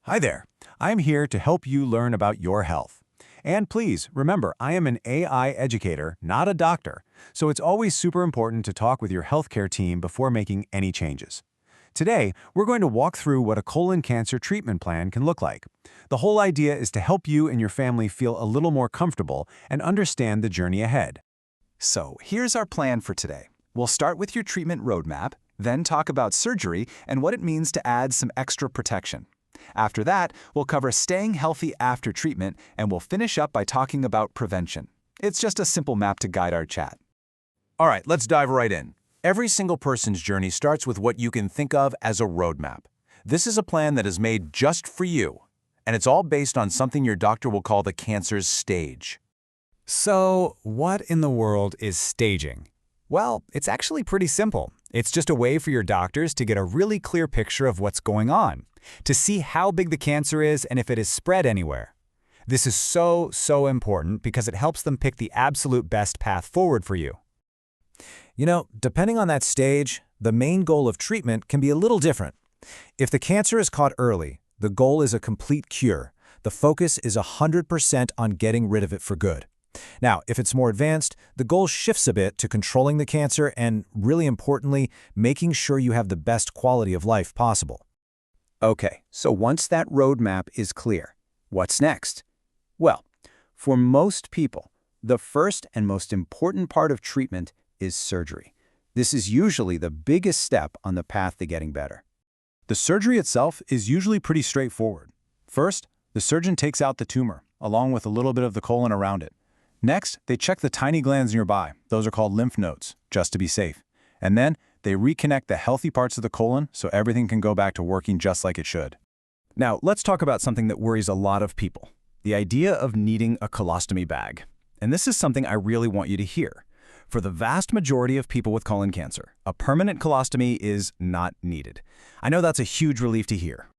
Hi there. I am here to help you learn about your health. And please, remember, I am an AI educator, not a doctor, so it's always super important to talk with your healthcare team before making any changes. Today, we're going to walk through what a colon cancer treatment plan can look like. The whole idea is to help you and your family feel a little more comfortable and understand the journey ahead. So here's our plan for today. We'll start with your treatment roadmap, then talk about surgery and what it means to add some extra protection. After that, we'll cover staying healthy after treatment, and we'll finish up by talking about prevention. It's just a simple map to guide our chat. All right, let's dive right in. Every single person's journey starts with what you can think of as a roadmap. This is a plan that is made just for you, and it's all based on something your doctor will call the cancer's stage. So, what in the world is staging? Well, it's actually pretty simple. It's just a way for your doctors to get a really clear picture of what's going on, to see how big the cancer is and if it is spread anywhere. This is so important because it helps them pick the absolute best path forward for you. You know, depending on that stage, the main goal of treatment can be a little different. If the cancer is caught early, the goal is a complete cure. The focus is 100% on getting rid of it for good. Now, if it's more advanced, the goal shifts a bit to controlling the cancer and, really importantly, making sure you have the best quality of life possible. Okay, so once that roadmap is clear, what's next? Well, for most people, the first and most important part of treatment is surgery. This is usually the biggest step on the path to getting better. The surgery itself is usually pretty straightforward. First, the surgeon takes out the tumor, along with a little bit of the colon around it. Next, they check the tiny glands nearby. Those are called lymph nodes, just to be safe. And then, they reconnect the healthy parts of the colon so everything can go back to working just like it should. Now, let's talk about something that worries a lot of people, the idea of needing a colostomy bag. And this is something I really want you to hear. For the vast majority of people with colon cancer, a permanent colostomy is not needed. I know that's a huge relief to hear.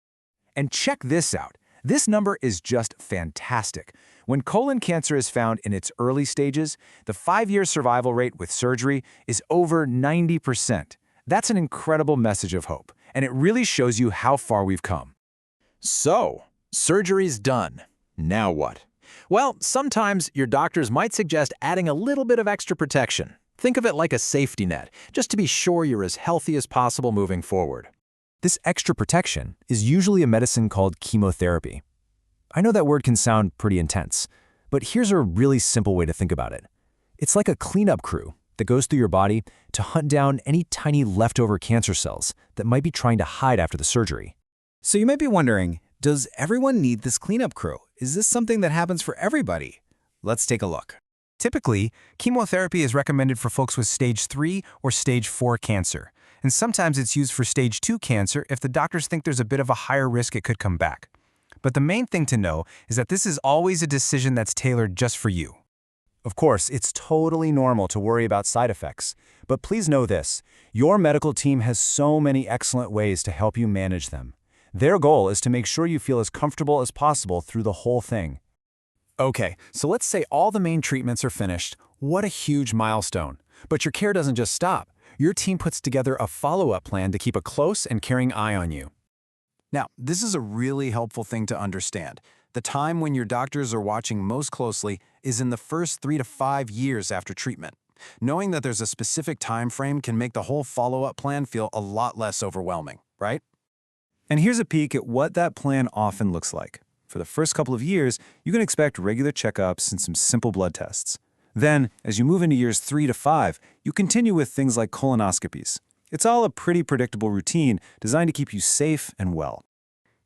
And check this out. This number is just fantastic. When colon cancer is found in its early stages, the 5-year survival rate with surgery is over 90%. That's an incredible message of hope, and it really shows you how far we've come. So, surgery's done. Now what? Well, sometimes your doctors might suggest adding a little bit of extra protection. Think of it like a safety net, just to be sure you're as healthy as possible moving forward. This extra protection is usually a medicine called chemotherapy. I know that word can sound pretty intense, but here's a really simple way to think about it. It's like a cleanup crew that goes through your body to hunt down any tiny leftover cancer cells that might be trying to hide after the surgery. So you might be wondering, does everyone need this cleanup crew? Is this something that happens for everybody? Let's take a look. Typically, chemotherapy is recommended for folks with stage 3 or stage 4 cancer. And sometimes it's used for stage 2 cancer if the doctors think there's a bit of a higher risk it could come back. But the main thing to know is that this is always a decision that's tailored just for you. Of course, it's totally normal to worry about side effects, but please know this, your medical team has so many excellent ways to help you manage them. Their goal is to make sure you feel as comfortable as possible through the whole thing. Okay, so let's say all the main treatments are finished. What a huge milestone. But your care doesn't just stop. Your team puts together a follow-up plan to keep a close and caring eye on you. Now, this is a really helpful thing to understand. The time when your doctors are watching most closely is in the first 3 to 5 years after treatment. Knowing that there's a specific time frame can make the whole follow-up plan feel a lot less overwhelming, right? And here's a peek at what that plan often looks like. For the first couple of years, you can expect regular checkups and some simple blood tests. Then, as you move into years 3 to 5, you continue with things like colonoscopies. It's all a pretty predictable routine designed to keep you safe and well.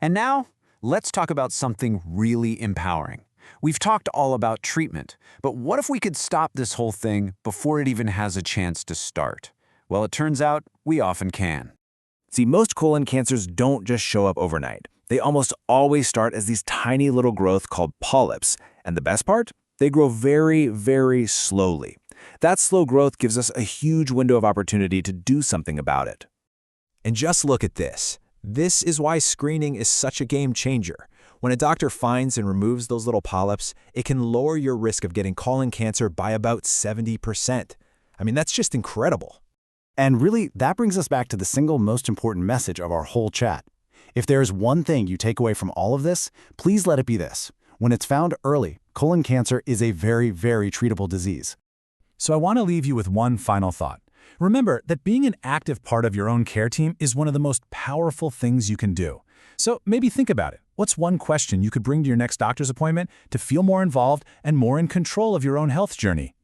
And now, let's talk about something really empowering. We've talked all about treatment, but what if we could stop this whole thing before it even has a chance to start? Well, it turns out we often can. See, most colon cancers don't just show up overnight. They almost always start as these tiny little growths called polyps. And the best part? They grow very slowly. That slow growth gives us a huge window of opportunity to do something about it. And just look at this. This is why screening is such a game changer. When a doctor finds and removes those little polyps, it can lower your risk of getting colon cancer by about 70%. I mean, that's just incredible. And really, that brings us back to the single most important message of our whole chat. If there is one thing you take away from all of this, please let it be this. When it's found early, colon cancer is a very, very treatable disease. So I want to leave you with one final thought. Remember that being an active part of your own care team is one of the most powerful things you can do. So maybe think about it. What's one question you could bring to your next doctor's appointment to feel more involved and more in control of your own health journey?